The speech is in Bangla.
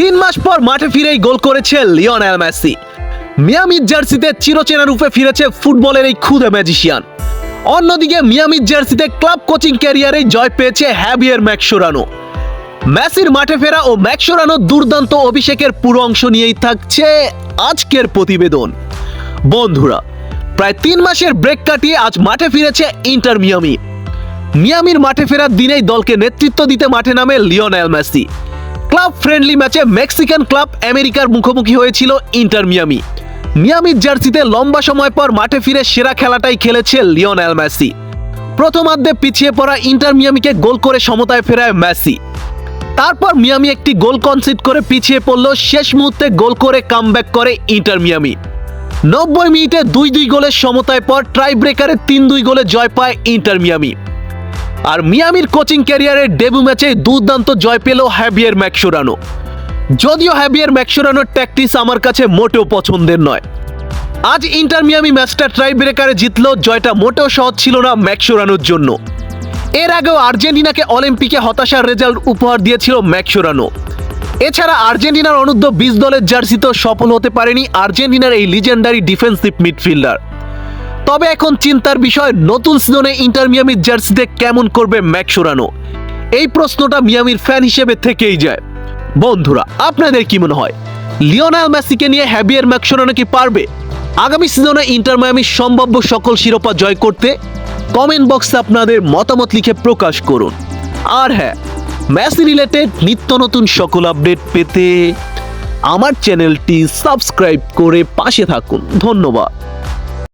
3 মাস পর মাঠে ফিরেই গোল করেছে লিওনেল মেসি। মিয়ামির জার্সিতে চিরচেনা রূপে ফিরেছে ফুটবলের এই ক্ষুদে ম্যাজিশিয়ান। অন্যদিকে মিয়ামির জার্সিতে ক্লাব কোচিং ক্যারিয়ারে জয় পেয়েছে হ্যাভিয়ের ম্যাসচেরানো। মেসির মাঠে ফেরা ও ম্যাসচেরানোর দুর্দান্ত অভিষেকের পুরো অংশ নিয়েই থাকছে আজকের প্রতিবেদন। বন্ধুরা, প্রায় 3 মাসের ব্রেক কাটিয়ে আজ মাঠে ফিরেছে ইন্টার মিয়ামি। মিয়ামির মাঠে ফেরার দিনেই দলকে নেতৃত্ব দিতে মাঠে নামে লিওনেল মেসি। ক্লাব ফ্রেন্ডলি ম্যাচে মেক্সিকান ক্লাব আমেরিকার মুখোমুখি হয়েছিল ইন্টার মিয়ামি। মিয়ামির জার্সিতে লম্বা সময় পর মাঠে ফিরে সেরা খেলাটাই খেলেছে লিওনেল মেসি। প্রথমার্ধে পিছিয়ে পড়া ইন্টার মিয়ামিকে গোল করে সমতায় ফেরায় মেসি। তারপর মিয়ামি একটি গোল কনসিড করে পিছিয়ে পড়ল, শেষ মুহূর্তে গোল করে কামব্যাক করে ইন্টার মিয়ামি। 90 মিনিটে 2-2 গোলের সমতায় পর ট্রাই ব্রেকারে 3-2 গোলে জয় পায় ইন্টার মিয়ামি। আর মিয়ামির কোচিং ক্যারিয়ারের ডেবিউ ম্যাচে দুর্দান্ত জয় পেল হ্যাভিয়ের ম্যাসচেরানো। যদিও হ্যাভিয়ের ম্যাসচেরানোর ট্যাকটিক্স আমার কাছে মোটেও পছন্দের নয়। আজ ইন্টার মিয়ামি ম্যাচটা ট্রাই ব্রেকারে জিতলেও জয়টা মোটেও সহজ ছিল না ম্যাসচেরানোর জন্য। এর আগেও আর্জেন্টিনাকে অলিম্পিকে হতাশার রেজাল্ট উপহার দিয়েছিল ম্যাসচেরানো। এছাড়া আর্জেন্টিনার অনূর্ধ্ব 20 দলের জার্সিতেও সফল হতে পারেনি আর্জেন্টিনার এই লিজেন্ডারি ডিফেন্সিভ মিডফিল্ডার। তবে এখন চিন্তার বিষয়, নতুন সিজনে ইন্টার মিয়ামির জার্সিতে কেমন করবে ম্যাসচেরানো, এই প্রশ্নটা মিয়ামির ফ্যান হিসেবে থেকেই যায়। বন্ধুরা, আপনাদের কি মনে হয়, লিওনেল মেসিকে নিয়ে হ্যাভিয়ের ম্যাসচেরানো কি পারবে আগামী সিজনে ইন্টার মিয়ামির সম্ভাব্য সকল শিরোপা জয় করতে? কমেন্ট বক্সে আপনাদের মতামত লিখে প্রকাশ করুন। আর হ্যাঁ, মেসি রিলেটেড নিত্য নতুন সকল আপডেট পেতে আমার চ্যানেলটি সাবস্ক্রাইব করে পাশে থাকুন। ধন্যবাদ।